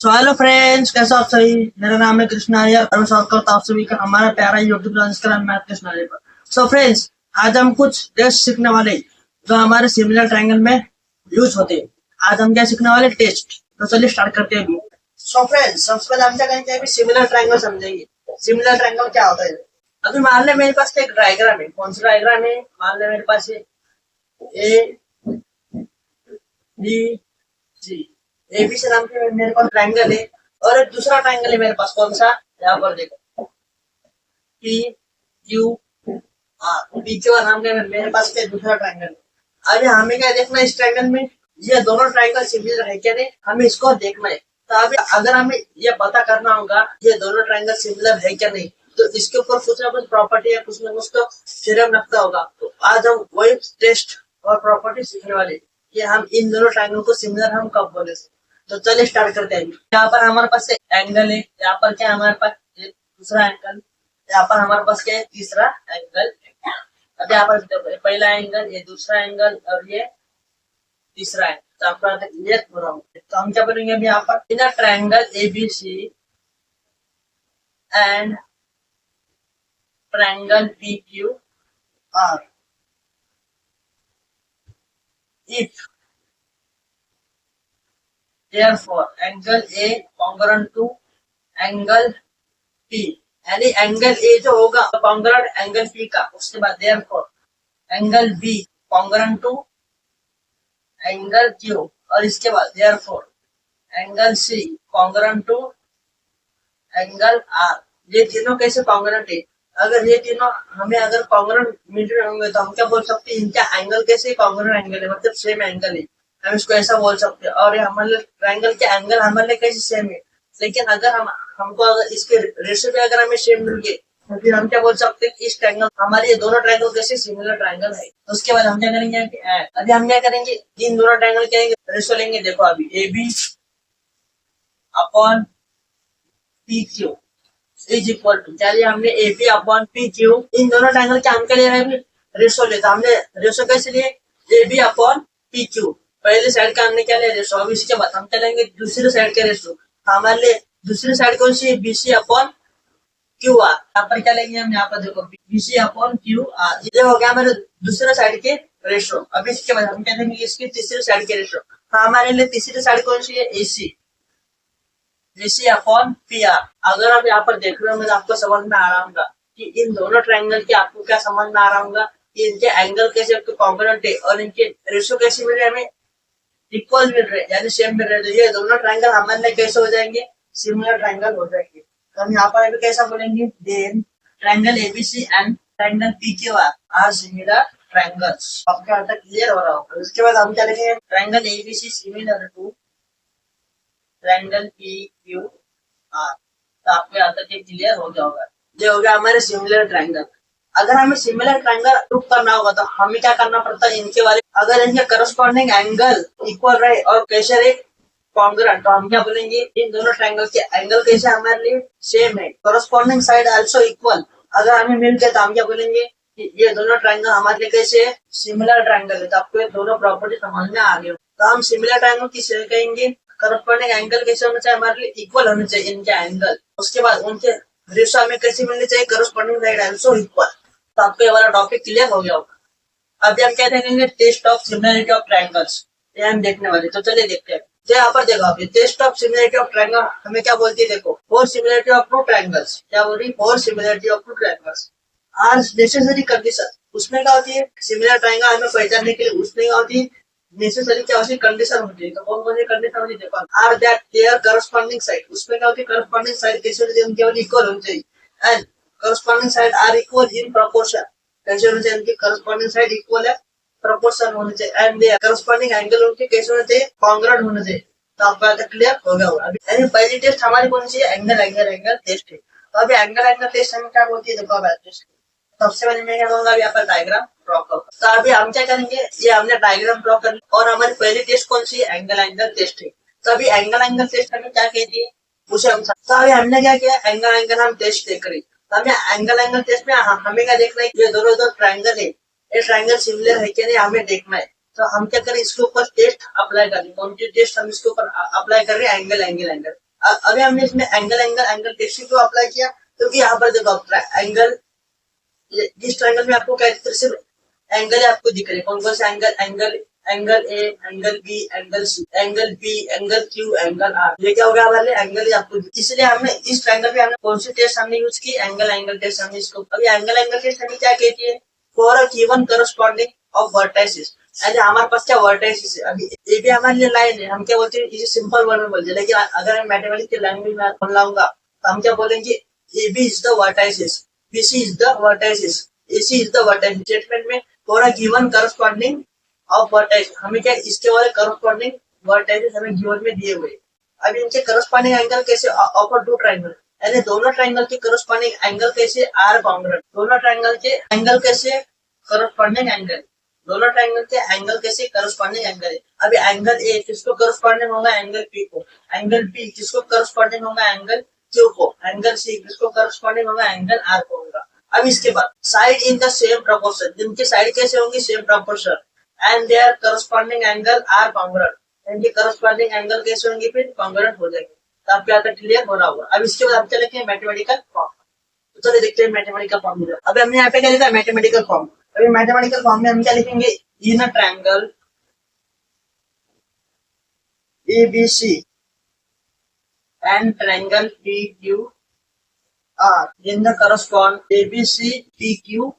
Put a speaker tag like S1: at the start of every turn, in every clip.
S1: So hello friends, कैसे हो आप सभी। मेरा नाम है कृष्णा आर्य और मैं स्वागत करता हूँ आप सभी का हमारा प्यारा यूट्यूब चैनल जिसका नाम है मैथ कृष्णा आर्य पर। सो फ्रेंड्स, आज हम कुछ टेस्ट सीखने वाले हैं, जो हमारे सिमिलर ट्रायंगल में यूज होते हैं। आज हम क्या सीखने वाले टेस्ट। तो चलिए स्टार्ट करते हैं अभी। सो फ्रेंड्स, सबसे पहले हम क्या करेंगे, अभी सिमिलर ट्रायंगल समझेंगे। सिमिलर ट्रायंगल क्या होता है। अभी मान ले मेरे पास एक डायग्राम है। कौन सा डायग्राम है। मान ले मेरे पास है ए बी जी। एबीसी नाम के मेरे पास ट्रायंगल है और एक दूसरा ट्रायंगल है मेरे पास। कौन सा। यहाँ पर देखो, P Q are. P Q are नाम के मेरे पास के दूसरा ट्रायंगल है। अभी हमें क्या देखना है इस ट्रायंगल में, ये दोनों ट्रायंगल सिमिलर है क्या नहीं, हमें इसको देखना है। तो अभी अगर हमें ये पता करना होगा ये दोनों ट्रायंगल सिमिलर है क्या नहीं, तो इसके ऊपर कुछ ना कुछ प्रॉपर्टी या कुछ ना कुछ तो थ्योरम रखता होगा। तो आज हम वही टेस्ट और प्रॉपर्टी सीखने वाले हैं कि हम इन दोनों ट्रायंगल को सिमिलर हम कब बोले। तो चलिए स्टार्ट करते हैं। यहाँ पर हमारे पास एंगल है, यहाँ पर क्या हमारे पास एक दूसरा एंगल, यहाँ पर हमारे पास क्या है तीसरा एंगल। अब यहाँ पर पहला एंगल, ये दूसरा एंगल और ये तीसरा एंगल। तो आपको क्लियर हो रहा हूँ। तो हम क्या करेंगे अभी यहाँ पर in triangle ABC and triangle PQR, if therefore angle A congruent to angle P, यानी एंगल ए जो होगा कॉन्ग्रेंट एंगल पी का, उसके बाद therefore angle B congruent to angle Q, और इसके बाद therefore angle C congruent to angle R. ये तीनों कैसे कॉन्ग्रेंट है। अगर ये तीनों हमें अगर कॉन्ग्रेंट मिल रहे होंगे तो हम क्या बोल सकते हैं, इनका एंगल कैसे कॉन्ग्रेंट एंगल है, मतलब सेम एंगल है। हम इसको ऐसा बोल सकते हैं। और ये हमारे ट्रायंगल के एंगल हमारे लिए कैसे सेम है। लेकिन अगर हमको अगर इसके रेशियो पे अगर हमें सेम मिल गए तो फिर हम क्या बोल सकते हैं कि इस ट्रायंगल हमारे ये दोनों ट्रायंगल कैसे सिमिलर ट्रायंगल है। तो उसके बाद हम क्या करेंगे, अभी हम क्या करेंगे, इन दोनों ट्रायंगल के रेशियो लेंगे। देखो अभी A B upon P Q is equal to, चलिए हमने एपी अपॉन पी क्यू इन दोनों ट्रायंगल के हम क्या ले रहे हैं, रेशो लेता। हमने रेशो कैसे लिए, एबी अपॉन पी क्यू। पहले साइड का हमने क्या लिया रेशो। अब इसके बाद हम चलेंगे दूसरे साइड के रेशो। हमारे लिए दूसरी साइड कौन सी है, बीसी अपॉन क्यू आर। यहाँ पर क्या लेंगे हम, यहाँ पर देखो बीसी अपॉन क्यू आर। ये हो गया हमारे दूसरे साइड के रेशो। अब इसके बाद हम क्या लेंगे इसकी तीसरी साइड के रेशो। हमारे लिए तीसरी साइड कौन सी है, AC AC upon P R. अगर आप यहाँ पर देख रहे हो तो आपको समझ में आ रहा होगा कि इन दोनों ट्रायंगल के आपको क्या समझ में आ रहा होगा कि इनके एंगल कैसे आपके कॉन्ग्रुएंट है और इनके रेशियो कैसे मिल रहे हैं, हमें इक्वल मिल रहे हैं, यानी सेम मिल रहे हैं। तो ये दोनों ट्रायंगल हमारे लिए कैसे हो जाएंगे, सिमिलर ट्रायंगल हो जाएंगे। तो हम यहाँ पर अभी कैसा बोलेंगे, then triangle ABC and triangle PQR are similar triangles. आपका अर्थ क्लियर हो रहा होगा। उसके बाद हम क्या लिखेंगे, triangle ABC similar to triangle PQR। तो आपको यहाँ तक ये क्लियर हो जाएगा। ये हो गया हमारे सिमिलर ट्रायंगल। अगर हमें सिमिलर ट्रायंगल प्रूफ करना होगा तो हमें क्या करना पड़ता है, इनके बारे अगर इनके करस्पॉन्डिंग एंगल इक्वल रहे और कैसे रहे कॉन्ग्रुएंट, तो हम क्या बोलेंगे, इन दोनों ट्रायंगल के एंगल कैसे हमारे लिए सेम है, करस्पॉन्डिंग साइड आल्सो इक्वल। अगर हमें मिल गया तो हम क्या बोलेंगे कि ये दोनों ट्रायंगल हमारे लिए कैसे सिमिलर ट्रायंगल है। तो आपको ये दोनों प्रॉपर्टी समझ में आ गई। तो हम सिमिलर ट्रायंगल किसे कहेंगे, करस्पॉन्डिंग एंगल कैसे होना चाहिए, हमारे लिए इक्वल होने चाहिए इनके एंगल। उसके बाद उनके रेशियो हमें कैसे मिलनी चाहिए, करस्पॉन्डिंग साइड आल्सो इक्वल। तो आपको ये वाला टॉपिक क्लियर हो गया होगा। अभी हम क्या देखेंगे, test of similarity of triangles, ये हम देखने वाले। तो चलिए देखते हैं। तो यहाँ पर देखो अभी test of similarity of triangle हमें क्या बोलती है, देखो for similarity of two triangles. क्या बोल रही, for similarity of two triangles are necessary condition. उसमें क्या होती है, सिमिलर ट्रायंगल हमें पहचानने के लिए उसमें क्या होती है, नेसेसरी क्या होती है, कंडीशन होती है। तो कौन कौन सी कंडीशन होती है, देखो are that their corresponding side. उसमें क्या होती है, करस्पॉन्डिंग साइड कैसे होती है, उनके वाली इक्वल होनी चाहिए। And corresponding side are equal in proportion, कैसे होनी चाहिए, उनकी करस्पॉन्डिंग साइड इक्वल है, प्रोपोर्शन होने चाहिए। एंड देयर करस्पॉन्डिंग एंगल उनके कैसे होने चाहिए, कॉन्ग्रुएंट होने चाहिए। तो आपका क्लियर हो गया होगा। अभी पहली टेस्ट हमारी कौन सी है, एंगल एंगल एंगल टेस्ट है। तो अभी एंगल एंगल टेस्ट हमें क्या बोलती है, देखो अब सबसे पहले मैं क्या कहूंगा, यहाँ पर डायग्राम ड्रॉ करो। तो अभी हम क्या करेंगे, ये हमने डायग्राम ड्रॉ कर लिया और हमारी पहली टेस्ट कौन सी है, एंगल एंगल टेस्ट है। तो अभी एंगल एंगल टेस्ट हमें क्या कहती है, उसे हम तो अभी हमने क्या किया, एंगल एंगल हम टेस्ट देख रहे। तो हमें एंगल एंगल टेस्ट में हमें क्या देखना है, ये दोनों जो ट्रायंगल है ये ट्रायंगल सिमिलर है क्या नहीं हमें देखना है। तो हम क्या करें, इसके ऊपर टेस्ट अप्लाई करें। कौन सी टेस्ट हम इसके ऊपर अप्लाई कर रहे हैं, एंगल एंगल एंगल। अभी हमने इसमें एंगल एंगल एंगल टेस्ट क्यों अप्लाई किया, क्योंकि यहाँ पर देखो एंगल, जिस ट्रायंगल में आपको क्या सिर्फ एंगल आपको दिख रहे, कौन कौन से angle, angle A, angle B, angle C, angle B, angle Q, angle R, ये क्या हो गया हमारे एंगल आपको, इसलिए हमने इस ट्रायंगल पे हमने कौन सी टेस्ट हमने यूज की, एंगल एंगल टेस्ट हमने इसको। अभी एंगल टेस्ट हमें क्या कहती है, for a given corresponding of vertices, हमारे पास क्या वर्टाइसेस है, अभी ये भी हमारे लिए लाइन है, हम क्या बोलते हैं, इसे सिंपल वर्ड में बोलते हैं, लेकिन अगर मैं मैथमेटिक्स की लैंग्वेज में बोलाऊंगा तो हम क्या बोलेंगे, A B is the vertices, BC is the vertices, AC is the vertex। Statement में for a given corresponding of vertex, हमें क्या इसके वाले corresponding vertices हमें given में दिए हुए। अब इनके corresponding एंगल कैसे, ऑफर टू ट्राइंगल, यानी दोनों ट्राइंगल के corresponding एंगल कैसे आर कॉन्ग्रुएंट, दोनों ट्राइंगल के एंगल कैसे corresponding एंगल, दोनों ट्राइंगल के एंगल कैसे corresponding एंगल है। अभी एंगल ए किसको corresponding होगा, एंगल पी को, एंगल बी किसको corresponding होगा, एंगल क्यू को, एंगल सी किसको करस्पॉन्डिंग होगा, एंगल आर को होगा। अब इसके बाद side in the same proportion, जिनकी साइड कैसे होंगी, same proportion, and their corresponding angle are congruent, इनके करस्पॉन्डिंग एंगल कैसे होंगे, फिर कॉन्ग्रुएंट हो जाएंगे। तो आपके यहाँ तक क्लियर हो रहा होगा। अब इसके बाद हम चलेंगे हैं मैथमेटिकल फॉर्म, तो चलिए देखते हैं मैथमेटिकल फॉर्म। अभी हमने यहाँ पे क्या लिखा है, मैथमेटिकल फॉर्म। अभी मैथमेटिकल फॉर्म में हम क्या लिखेंगे, in a triangle ABC and triangle PQR in the correspond ABC PQR।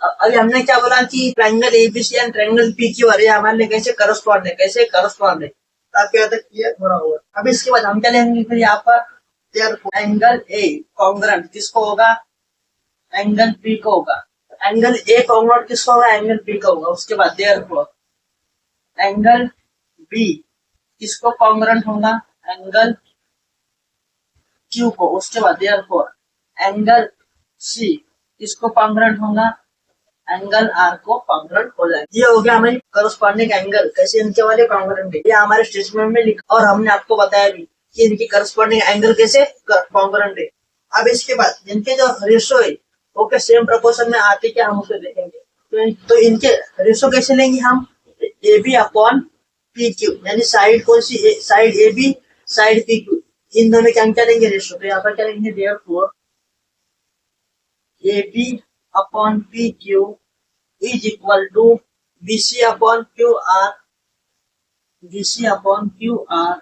S1: अभी हमने क्या बोला कि triangle ABC and triangle PQR ये हमारे लिए कैसे करस्पॉन्ड है, कैसे करस्पॉन्ड है, आपके यहाँ तक क्लियर हो रहा होगा। अब इसके बाद हम क्या लेंगे, फिर यहाँ पर एंगल ए कॉन्ग्रुएंट किसको होगा, एंगल P को होगा, एंगल ए कॉन्ग्रुएंट किसको होगा, एंगल P का होगा। उसके बाद देयरफॉर एंगल B किसको कॉन्ग्रुएंट होगा, एंगल Q को। उसके बाद देयरफॉर एंगल C किसको कॉन्ग्रुएंट होगा, एंगल R को कॉन्ग्रुएंट हो जाएगा। ये हो गया हमारी करस्पॉन्डिंग एंगल, कैसे इनके वाले कॉन्ग्रुएंट है, ये हमारे स्टेटमेंट में लिखा और हमने आपको बताया भी कि इनकी करस्पॉन्डिंग एंगल कैसे कॉन्ग्रुएंट है। अब इसके बाद इनके जो रेशो है वो क्या सेम प्रोपोर्शन में आते क्या, हम उसे देखेंगे। तो इनके रेशो कैसे लेंगे हम, AB अपॉन PQ, यानी साइड कौन सी, साइड AB साइड PQ, इन दोनों के क्या लेंगे रेशो। तो यहाँ पर क्या लेंगे, therefore AB upon PQ is equal to BC upon QR, BC upon QR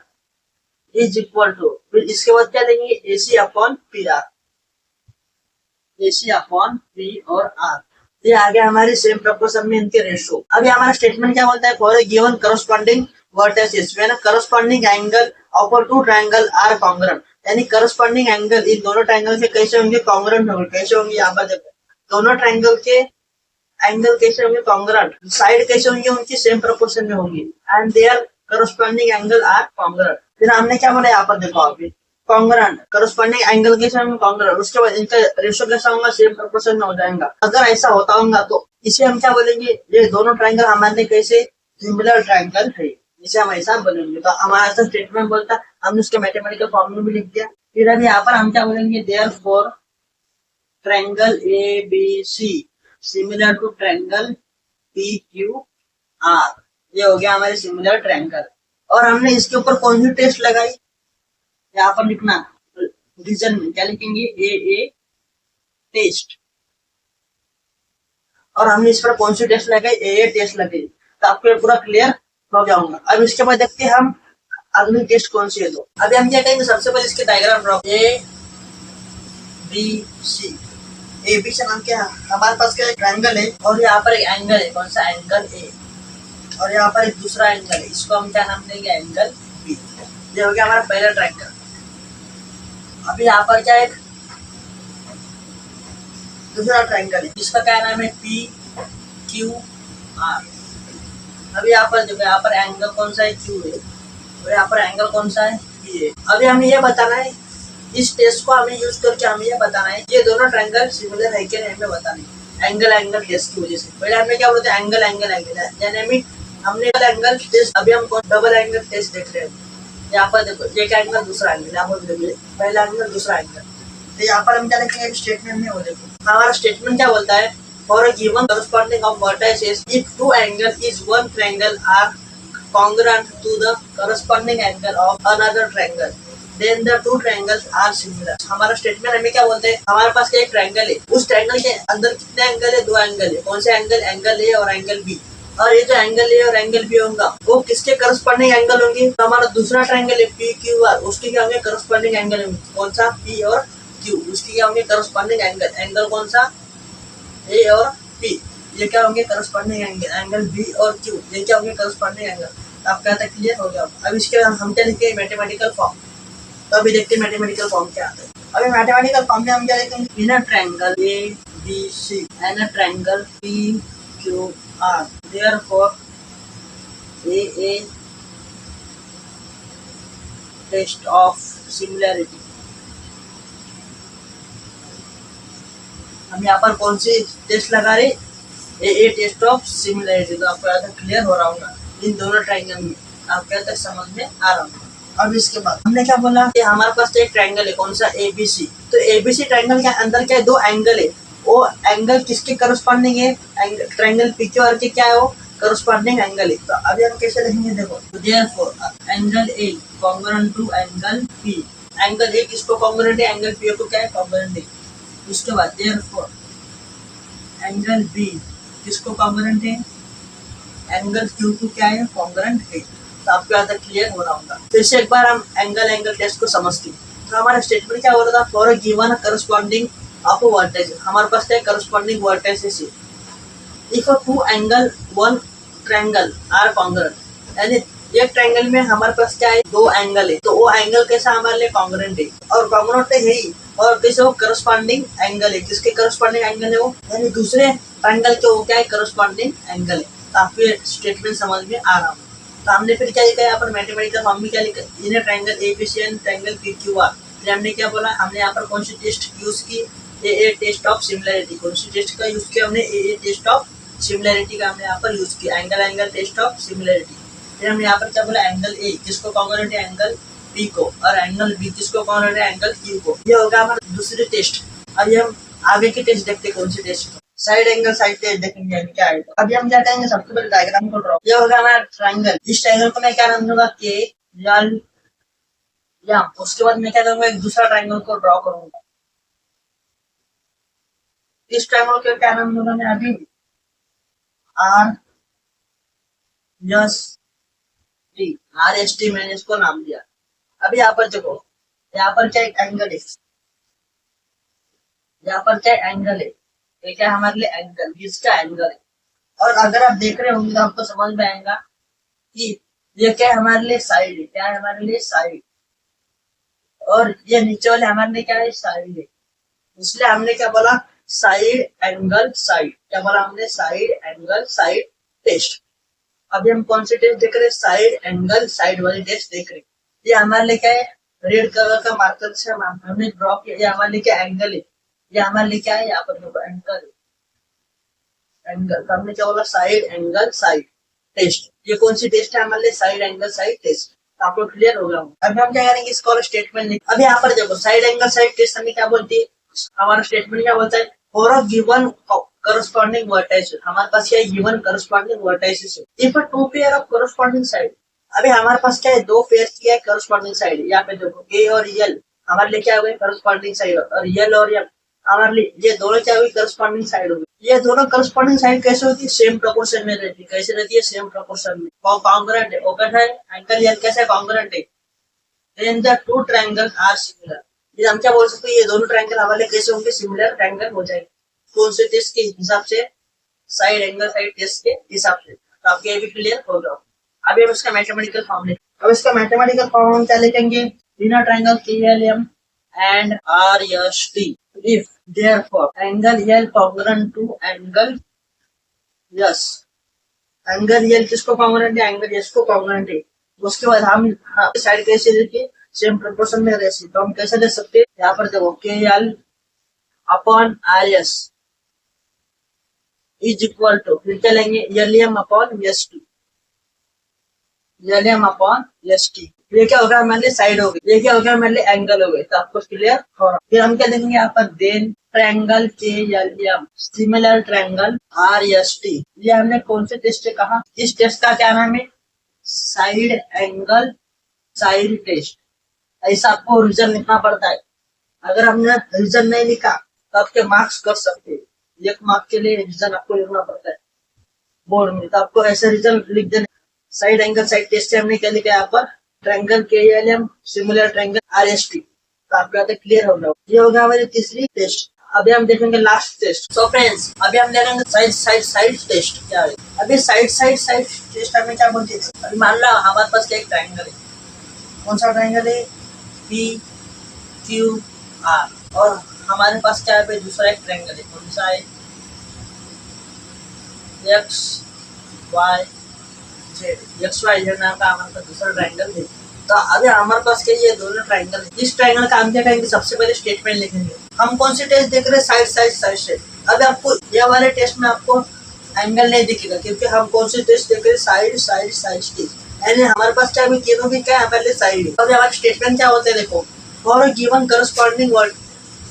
S1: is equal to, फिर इसके बाद क्या लेंगे, AC upon PR, AC upon P और R। ये आ गया हमारे सेम प्रोपोर्शन में इनके रेशो। अभी हमारा स्टेटमेंट क्या बोलता है, for a given corresponding vertices when corresponding angle of two triangle are congruent, यानी करस्पॉन्डिंग एंगल इन दोनों ट्रायंगल के कैसे होंगे, कॉन्ग्रुएंट होंगे। कैसे होंगे, यहाँ पर देखो दोनों ट्रायंगल के एंगल कैसे होंगे, कॉन्ग्रुएंट, साइड कैसे होंगे, उनकी सेम प्रोपोर्शन में होंगी, and their corresponding angle are congruent. फिर हमने क्या बोला, यहाँ पर देखो अभी कॉन्ग्रुएंट, करस्पॉन्डिंग एंगल कैसे होंगे, कॉन्ग्रुएंट, उसके बाद इनका रेशो कैसा होगा, सेम प्रोपोर्शन में हो जाएगा। अगर ऐसा होता होगा तो इसे हम क्या बोलेंगे, ये दोनों ट्रायंगल हमारे कैसे सिमिलर ट्रायंगल है, इसे हम ऐसा बोलेंगे। तो हमारा ऐसा स्टेटमेंट बोलता, हमने उसके मैथमेटिकल फॉर्म में भी लिख दिया। फिर अभी यहाँ पर हम क्या बोलेंगे, therefore triangle ABC similar to triangle PQR, ये हो गया हमारे सिमिलर ट्रायंगल। और हमने इसके ऊपर कौन सी टेस्ट लगाई, यहाँ पर लिखना रीजन में क्या लिखेंगे, ए टेस्ट, और हमने इस पर कौन सी टेस्ट लगाई, ए टेस्ट लगाई। तो आपको पूरा क्लियर हो गया होगा। अब इसके बाद देखते हैं हम अगली टेस्ट कौन सी है। तो अभी हम क्या करेंगे, सबसे पहले इसके डायग्राम ड्रॉ, ABC, ABC नाम क्या है, हमारे पास क्या ट्रायंगल है और यहाँ पर एक एंगल है, कौन सा, एंगल A, और यहाँ पर एक दूसरा एंगल है, इसको हम क्या नाम देंगे, एंगल B। ये हो गया हमारा पहला ट्रायंगल। अभी यहाँ पर क्या है, दूसरा ट्रायंगल है, जिसका क्या नाम है, PQR। अभी यहाँ पर देखो, यहाँ पर एंगल कौन सा है, Q है, और यहाँ पर एंगल कौन सा है, P है। अभी हमें ये बताना है, इस टेस्ट को हमें यूज करके हमें ये बताना है ये दोनों ट्रायंगल सिमिलर है कि नहीं, हमें बताना है एंगल टेस्ट की वजह से। पहले हमने क्या बोलते हैं, एंगल यानी हमने एंगल टेस्ट, अभी हम डबल एंगल टेस्ट देख रहे हैं। यहाँ पर देखो, एक एंगल दूसरा एंगल, यहाँ पर देखिए पहला एंगल दूसरा एंगल। तो यहाँ पर हम क्या लिखेंगे, स्टेटमेंट में वो देखो, हमारा स्टेटमेंट क्या बोलता है, for a given corresponding of vertices if two angle is one triangle are congruent to the corresponding angle of another triangle, then the two triangles are similar. हमारा स्टेटमेंट हमें क्या बोलते हैं, हमारे पास क्या एक ट्रायंगल है, उस ट्रायंगल के अंदर कितने एंगल है, दो एंगल है, कौन से एंगल, एंगल ए और एंगल बी, और ये जो एंगल ए और एंगल बी होगा वो किसके करस्पॉन्डिंग एंगल होंगे, तो हमारा दूसरा ट्रायंगल है पी क्यू आर, उसके क्या होंगे करस्पॉन्डिंग एंगल होंगे, कौन सा, पी और क्यू, उसके क्या होंगे करस्पॉन्डिंग एंगल, एंगल कौन सा, ए और पी, ये क्या होंगे करस्पॉन्डिंग एंगल, एंगल बी और क्यू, ये क्या होंगे करस्पॉन्डिंग एंगल। आपका आता क्लियर हो गया। अब इसके बाद हम क्या लिखेंगे, मैथमेटिकल फॉर्म। तो अभी देखते हैं मैथमेटिकल फॉर्म क्या आता है। अभी मैथमेटिकल फॉर्म में हम क्या लिखेंगे, in a triangle A B C and a triangle P Q R, therefore a test of similarity. हम यहाँ पर कौन सी टेस्ट लगा रहे, ए टेस्ट ऑफ सिमिलैरिटी। तो आपको यहाँ क्लियर हो रहा होगा इन दोनों ट्रायंगल में, आपको यहाँ तक समझ में आ रहा होगा। अब इसके बाद हमने क्या बोला कि हमारे पास एक ट्रायंगल है, कौन सा, एबीसी। तो एबीसी ट्रायंगल के अंदर क्या है, दो एंगल है, वो एंगल किसके करस्पॉन्डिंग है, ट्रायंगल पीक्यूआर के क्या है, वो करस्पॉन्डिंग एंगल है। तो अभी हम कैसे लिखेंगे, देखो, therefore angle A congruent to angle P, angle A किसको कॉन्ग्रुएंट है, एंगल पी को क्या है, कॉन्ग्रुएंट है। उसके बाद देयरफॉर एंगल बी किसको कॉन्ग्रुएंट है, एंगल क्यू को क्या है, कॉन्ग्रुएंट है। तो आपको यहाँ तक क्लियर हो रहा होगा। फिर से एक बार हम एंगल टेस्ट को समझते हैं। तो हमारा स्टेटमेंट क्या हो रहा था, for a given corresponding of vertex, हमारे पास क्या करस्पॉन्डिंग वर्टेक्स है, if two angle one triangle are congruent, यानी एक ट्रायंगल में हमारे पास क्या है, दो एंगल है, तो वो एंगल कैसा हमारे लिए कॉन्ग्रुएंट है, और कॉन्ग्रुएंट है ही, और कैसे वो करस्पॉन्डिंग एंगल है, किसके करस्पॉन्डिंग एंगल है वो, यानी दूसरे ट्रायंगल के वो क्या है, करस्पॉन्डिंग एंगल है। तो आपको स्टेटमेंट समझ में आ रहा होगा। तो हमने फिर क्या लिखा है यहाँ पर मैथमेटिकल फॉर्म में, क्या लिखा, in triangle ABC and triangle PQR. फिर हमने क्या बोला, हमने यहाँ पर कौन सी टेस्ट यूज की, ए टेस्ट ऑफ सिमिलैरिटी। कौन सी टेस्ट का यूज किया हमने, ए टेस्ट ऑफ सिमिलैरिटी का हमने यहाँ पर यूज किया, एंगल टेस्ट ऑफ सिमिलैरिटी। फिर हमने यहाँ पर क्या बोला, एंगल ए किसको कॉन्ग्रुएंट है, एंगल पी को, और एंगल बी किसको कॉन्ग्रुएंट है, एंगल क्यू को। ये होगा हमारा दूसरी टेस्ट। अभी हम आगे की टेस्ट देखते हैं, कौन सी test, side angle side test देखेंगे क्या है। अभी हम क्या करेंगे, सबसे पहले डायग्राम को ड्रॉ, ये होगा हमारा ट्रायंगल। इस ट्रायंगल को मैं क्या नाम दूंगा, के एल एम। उसके बाद मैं क्या करूंगा, एक दूसरा ट्रायंगल को ड्रॉ करूंगा। इस ट्रायंगल को क्या नाम दूंगा मैं, अभी R S T, R S T मैंने इसको नाम दिया। अभी यहाँ पर देखो, यहाँ पर क्या एक एंगल है, यहाँ पर क्या एंगल है, ये क्या हमारे लिए एंगल, इसका एंगल है। और अगर आप देख रहे होंगे तो आपको समझ में आएगा कि ये क्या है, हमारे लिए साइड है, क्या है हमारे लिए साइड, और ये नीचे वाले हमारे लिए क्या है, साइड है। इसलिए हमने क्या बोला, साइड एंगल साइड, क्या बोला हमने, साइड एंगल साइड टेस्ट। अभी हम कौन सी टेस्ट देख रहे हैं, साइड एंगल साइड वाली टेस्ट देख रहे हैं। ये हमारे लिए क्या है, रेड कलर का मार्कर से हमने ड्रॉ किया, ये हमारे लिए क्या एंगल है, ये हमारे लिए क्या है, यहाँ पर देखो एंगल, एंगल। तो हमने क्या बोला, साइड एंगल साइड टेस्ट। ये कौन सी टेस्ट है हमारे लिए, साइड एंगल साइड टेस्ट। तो आपको क्लियर हो गया। अभी हम क्या करेंगे, इसको स्टेटमेंट लिख। अभी यहाँ पर देखो, साइड एंगल साइड टेस्ट हमें क्या बोलती है, हमारा स्टेटमेंट क्या बोलता है, for a given corresponding vertex, हमारे पास क्या है, गिवन करस्पॉन्डिंग वर्टेक्स है, if to pair of corresponding side. अभी हमारे पास क्या है, दो पेयर की है करस्पॉन्डिंग साइड। यहाँ पे देखो, ए और यल हमारे लिए क्या हो गए, करस्पॉन्डिंग साइड, और यल और एम हमारे लिए, ये दोनों क्या हुई, करस्पॉन्डिंग साइड होगी। ये दोनों करस्पॉन्डिंग साइड कैसे होती है, सेम प्रोपोर्शन में रहती है। कैसे रहती है, सेम प्रोपोर्शन में, कॉन्ग्रुएंट है, ओके है, एंगल यल कैसे कॉन्ग्रुएंट है, then the two triangle are similar. ये हम क्या बोल सकते हैं, ये दोनों ट्रायंगल हमारे कैसे होंगे, सिमिलर ट्रायंगल हो जाएंगे। कौन से टेस्ट के हिसाब से, साइड एंगल साइड टेस्ट के हिसाब से। तो आपके ये भी क्लियर हो गया। अभी हम इसका मैथमेटिकल फॉर्म लिखेंगे। अब इसका मैथमेटिकल फॉर्म हम क्या लिखेंगे, in triangle KLM and RST, if therefore angle L congruent to angle S, angle L किसको कॉन्ग्रुएंट है, एंगल S को कॉन्ग्रुएंट है। उसके बाद हम साइड कैसे लेके, सेम प्रोपोर्शन में रहती, तो हम कैसे ले सकते हैं, यहाँ पर देखो, KL upon RS is equal to, फिर क्या लेंगे, LM upon ST, LM upon ST। ये क्या होगा हमारे लिए, साइड हो गई, ये क्या होगा हमारे लिए, एंगल हो गई। तो आपको क्लियर हो रहा। फिर हम क्या देखेंगे यहाँ पर, then triangle KLM similar triangle RST। ये हमने कौन से टेस्ट से कहा, इस टेस्ट का क्या नाम है, साइड एंगल साइड टेस्ट, ऐसा आपको रीजन लिखना पड़ता है। अगर हमने रीजन नहीं लिखा तो आपके मार्क्स कर सकते हैं। 1 मार्क के लिए रीजन आपको लिखना पड़ता है बोर्ड में, तो आपको ऐसे रीजन लिख देना। साइड एंगल साइड टेस्ट से हमने क्या लिखा है यहाँ पर, triangle KLM similar triangle RST। तो आपको यहाँ तक क्लियर होगा। ये होगा हमारी तीसरी टेस्ट। अभी हम देखेंगे लास्ट टेस्ट। सो फ्रेंड्स, अभी हम देखेंगे साइड साइड साइड टेस्ट क्या है। अभी साइड साइड साइड टेस्ट हमें क्या बोलते हैं। अभी मान लो हमारे पास क्या एक ट्रायंगल है। कौन सा ट्रायंगल है, PQR। और हमारे पास क्या है, दूसरा एक ट्रायंगल है। कौन सा है, XYZ नाम का हमारे पास दूसरा ट्रायंगल है। तो अभी हमारे पास क्या ये दोनों ट्रायंगल है। इस ट्रायंगल का हम क्या करेंगे, सबसे पहले स्टेटमेंट लिखेंगे। हम कौन सी टेस्ट देख रहे हैं, साइड साइड साइड से। अभी आपको ये वाले टेस्ट में आपको एंगल नहीं दिखेगा, क्योंकि हम कौन सी टेस्ट देख रहे हैं, साइड साइड साइड टेस्ट। यानी हमारे पास क्या है, तीनों भी क्या है, हमारे लिए साइड है। अभी हमारे स्टेटमेंट क्या होते हैं, देखो, for given corresponding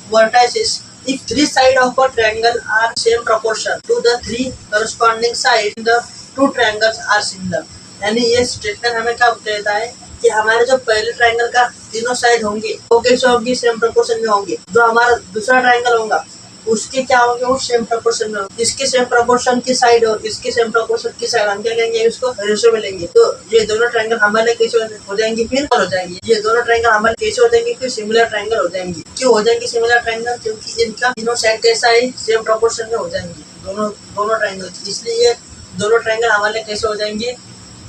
S1: vertices, if three sides of a triangle are same proportion to the three corresponding sides, the two triangles are similar। यानी ये स्टेटमेंट हमें क्या कहता है कि हमारे जो पहले ट्रायंगल का तीनों साइड होंगे वो कैसे होंगे, सेम प्रोपोर्शन में होंगे। जो हमारा दूसरा ट्रायंगल होगा उसके क्या होंगे, वो सेम प्रोपोर्शन में होंगे। इसके सेम प्रोपोर्शन की साइड और इसके सेम प्रोपोर्शन की साइड हम क्या करेंगे, इसको रेशो में लेंगे। तो ये दोनों ट्रायंगल हमारे कैसे हो जाएंगे, फिर हो जाएंगे। ये दोनों ट्रायंगल हमारे कैसे हो जाएंगे, फिर सिमिलर ट्रायंगल हो जाएंगे। क्यों हो जाएंगे सिमिलर ट्रायंगल, क्योंकि इनका तीनों साइड कैसा है, सेम प्रोपोर्शन में हो जाएंगे दोनों ट्रायंगल। इसलिए दोनों ट्रायंगल हमारे कैसे हो जाएंगे,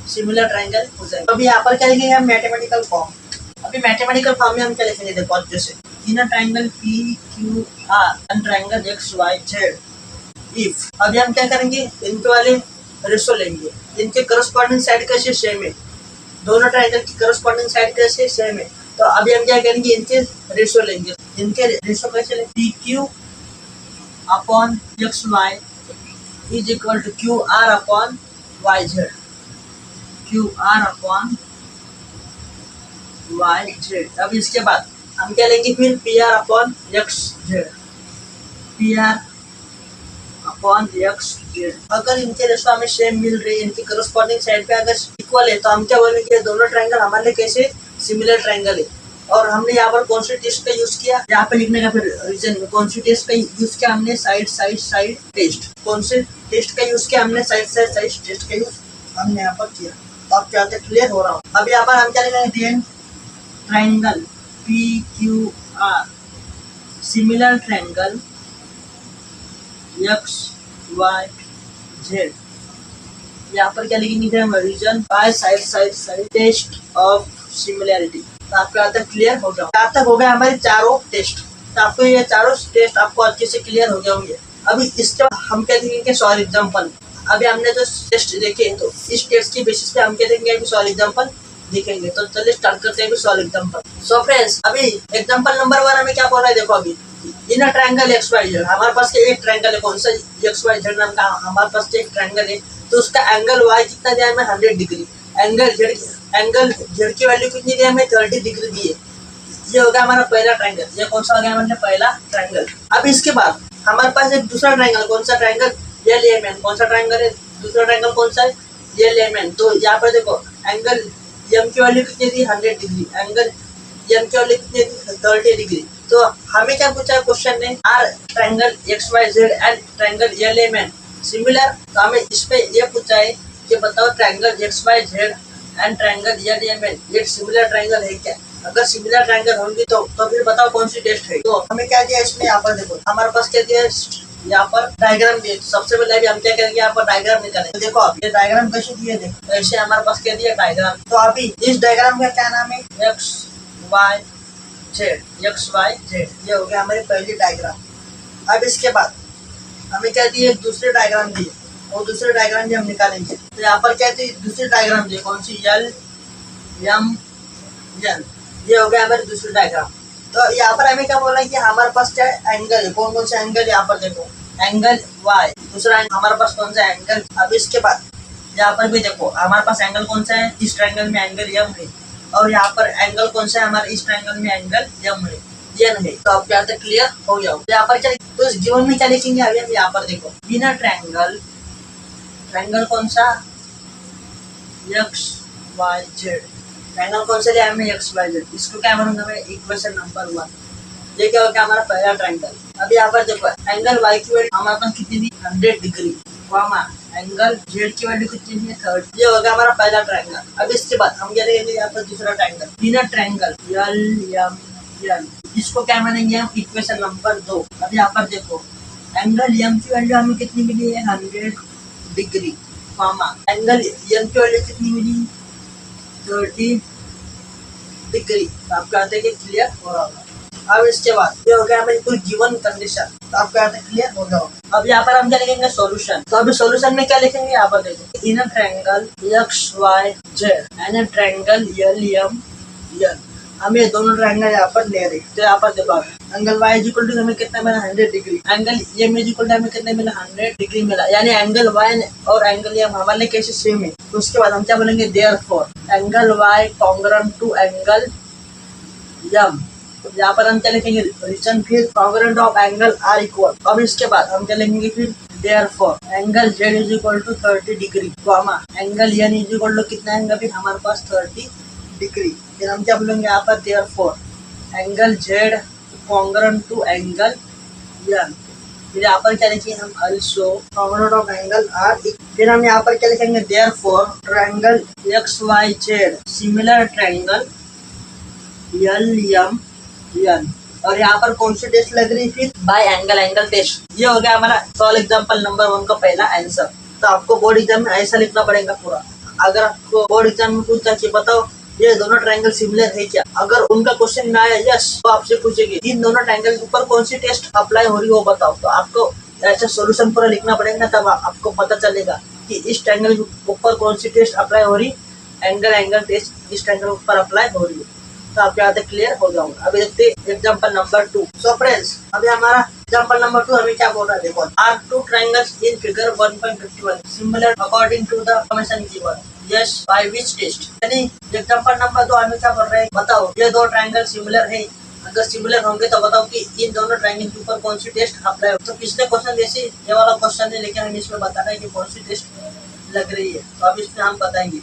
S1: सिमिलर ट्रायंगल हो जाएंगे। अभी यहाँ पर क्या लिखेंगे हम, मैथमेटिकल फॉर्म। अभी मैथमेटिकल फॉर्म में हम क्या लिखेंगे, देखो जैसे in triangle PQR and triangle XYZ if. अभी हम क्या करेंगे, इनके वाले रेशो लेंगे। इनके करस्पॉन्डिंग साइड कैसे सेम है, दोनों ट्रायंगल की करस्पॉन्डिंग साइड कैसे सेम है। तो अभी हम क्या करेंगे, इनके रेशो लेंगे। इनके रेशो कैसे लेंगे, PQ upon XY is equal to QR upon YZ। QR upon YZ। अब इसके बाद हम क्या लेंगे, फिर PR upon XZ। PR upon XZ। अगर इनके रेशो हमें सेम मिल रही है, इनकी करस्पॉन्डिंग साइड पे अगर इक्वल है, तो हम क्या बोलेंगे, दोनों ट्रायंगल हमारे लिए कैसे सिमिलर ट्रायंगल है। और हमने यहाँ पर कौन सी टेस्ट का यूज किया, यहाँ पे लिखने का फिर रीजन में कौन सी टेस्ट का यूज किया हमने, साइड साइड साइड टेस्ट। कौन से टेस्ट का यूज किया हमने, साइड साइड साइड टेस्ट का यूज हमने यहाँ पर किया। तो आप क्या क्लियर हो रहा हूँ। अब यहाँ पर हम क्या लिखेंगे, triangle PQR similar triangle XYZ। यहाँ पर क्या लिखेंगे हम, reason by side side side test of similarity. तो आपको यहाँ तक क्लियर हो गया। यहाँ तक हो गया हमारे चारों टेस्ट। तो आपको ये चारों टेस्ट आपको अच्छे से क्लियर हो गए होंगे। अभी इसके हम क्या देखेंगे, सॉल्व एग्जाम्पल। अभी हमने जो टेस्ट देखे, तो इस टेस्ट की बेसिस पे हम क्या देखेंगे, सॉल्व एग्जाम्पल देखेंगे। तो चलिए स्टार्ट करते हैं सॉल्व एग्जाम्पल। सो फ्रेंड्स, अभी एग्जाम्पल नंबर 1 हमें क्या बोल रहा है, देखो अभी इन ट्रायंगल XYZ। हमारे पास एक ट्रायंगल है, कौन सा, XYZ नाम का हमारे पास एक ट्रायंगल है। तो उसका एंगल Y कितना दिया है, 100 डिग्री। एंगल Z की वैल्यू कितनी दी है, हमें 30 डिग्री दी है। ये होगा हमारा पहला ट्रायंगल। ये कौन सा हो गया हमारा पहला ट्रायंगल। अब इसके बाद हमारे पास एक दूसरा ट्रायंगल, कौन सा ट्रायंगल, LMN। कौन सा ट्रायंगल है, दूसरा ट्रायंगल कौन सा है, LMN। तो यहाँ पर देखो एंगल M की वैल्यू कितनी दी, 100 डिग्री। एंगल M की वैल्यू कितनी दी, 30 डिग्री। तो हमें क्या पूछा क्वेश्चन ने, are triangle XYZ and triangle LMN similar. तो हमें इस पे ये पूछा है कि बताओ triangle XYZ and triangle LMN ये सिमिलर ट्रायंगल है क्या। अगर सिमिलर ट्रायंगल होंगे तो फिर बताओ कौन सी टेस्ट है। तो हमें क्या दिया इसमें, यहाँ पर देखो हमारे पास क्या दिया, यहाँ पर डायग्राम दिए। तो सबसे पहले अभी हम क्या करेंगे, यहाँ पर डायग्राम निकालेंगे। तो देखो आप ये डायग्राम कैसे दिए, देखो ऐसे हमारे पास क्या दिया डायग्राम। तो अभी इस डायग्राम का क्या नाम है, XYZ। ये हो गया हमारी पहली डायग्राम। अब इसके बाद हमें क्या दिए, दूसरे डायग्राम दिए। और दूसरे डायग्राम भी हम निकालेंगे। तो यहाँ पर क्या थी, दूसरी डायग्राम दी, कौन सी, LMN। ये हो गया हमारे दूसरी डायग्राम। तो यहाँ पर हमें क्या बोला कि हमारे पास क्या एंगल है, कौन कौन सा एंगल, यहाँ पर देखो एंगल Y। दूसरा हमारे पास कौन सा एंगल। अब इसके बाद यहाँ पर भी देखो हमारे पास एंगल कौन सा है, इस ट्रायंगल में एंगल M है। और यहाँ पर एंगल कौन सा है, हमारे इस ट्रायंगल में एंगल M है, N है। तो अब क्या क्लियर हो गया। यहाँ पर क्या, तो इस गिवन में क्या लिखेंगे, अभी हम यहाँ पर देखो बिना ट्रायंगल कौन सा, वाई जेड। ट्रायंगल कौन सा लिया हमें, एक्स वाई जेड। इसको क्या बनूंगा मैं, इक्वेशन नंबर 1। ये क्या हो गया हमारा पहला ट्रायंगल। अभी यहाँ पर देखो एंगल वाई की वैल्यू हमारे पास कितनी थी, 100 डिग्री, कॉमा एंगल जेड की वैल्यू कितनी थी, 30। ये हो गया हमारा पहला ट्रायंगल। अब इसके बाद हम क्या लेंगे यहाँ पर दूसरा ट्रायंगल, बिना ट्रायंगल एल एम एन। इसको क्या मानेंगे हम, इक्वेशन नंबर 2। अब यहाँ पर देखो एंगल एम की वैल्यू हमें कितनी मिली है, 100 डिग्री, कॉमा एंगल एन की वैल्यू कितनी मिली, 30 डिग्री। तो आपको आते कि क्लियर हो रहा होगा। अब इसके बाद ये हो गया हमारी कोई गिवन कंडीशन, तो आपको यहाँ तक क्लियर हो गया होगा। अब यहाँ पर हम क्या लिखेंगे, सॉल्यूशन। तो अभी सॉल्यूशन में क्या लिखेंगे, यहाँ पर देखो in a triangle X Y Z and a triangle L M N. हम ये दोनों ट्रायंगल यहाँ पर ले रहे, तो यहाँ पर देखो angle Y is equal to हमें कितना मिला, 100 degree. Angle M is equal to हमें कितना मिला, 100 डिग्री मिला। यानी एंगल वाई और एंगल एम हमारे कैसे सेम है। तो उसके बाद हम क्या बोलेंगे, therefore angle Y congruent to angle M. यहाँ पर हम क्या लिखेंगे, रीजन फिर congruent of angle are equal. अब इसके बाद हम क्या लिखेंगे फिर, therefore angle Z is equal to 30 degree, comma angle N is equal to कितना आएगा फिर हमारे पास 30 डिग्री। फिर हम क्या बोलेंगे यहाँ पर, therefore angle Z congruent to angle N. फिर यहाँ पर क्या लिखेंगे हम, also congruent of angle are. फिर हम यहाँ पर क्या लिखेंगे, therefore triangle X Y Z similar triangle L M N. और यहाँ पर कौन सी टेस्ट लग रही फिर, बाय एंगल टेस्ट। ये हो गया हमारा सॉल्व एग्जांपल नंबर 1 का पहला आंसर। तो आपको बोर्ड एग्जाम में ऐसा लिखना पड़ेगा पूरा। अगर आपको बोर्ड एग्जाम में पूछता कि बताओ ये दोनों ट्रायंगल सिमिलर है क्या, अगर उनका क्वेश्चन में आया यस, तो आपसे पूछेंगे इन दोनों ट्रायंगल के ऊपर कौन सी टेस्ट अप्लाई हो रही हो बताओ। तो आपको ऐसा सोल्यूशन पूरा लिखना पड़ेगा, तब आपको पता चलेगा कि इस ट्रायंगल के ऊपर कौन सी टेस्ट अप्लाई हो रही, एंगल टेस्ट इस ट्रायंगल के ऊपर अप्लाई हो रही है। तो आपके यहाँ तक क्लियर हो जाऊंगा। अभी देखते हैं एग्जाम्पल नंबर 2। सो फ्रेंड्स अभी हमारा एग्जाम्पल नंबर 2 हमें क्या बोल रहा है, देखो are two triangles in figure 1.51 similar according to the information given, yes by which test. यानी एग्जाम्पल नंबर 2 हमें क्या बोल रहा है, बताओ ये दो ट्रायंगल सिमिलर है, अगर सिमिलर होंगे तो बताओ कि इन दोनों ट्रायंगल के ऊपर कौन सी टेस्ट अप्लाई हो। तो पिछले क्वेश्चन जैसे ये वाला क्वेश्चन है, लेकिन हम इसमें बताना है कि कौन सी टेस्ट लग रही है। तो अब इसमें हम बताएंगे,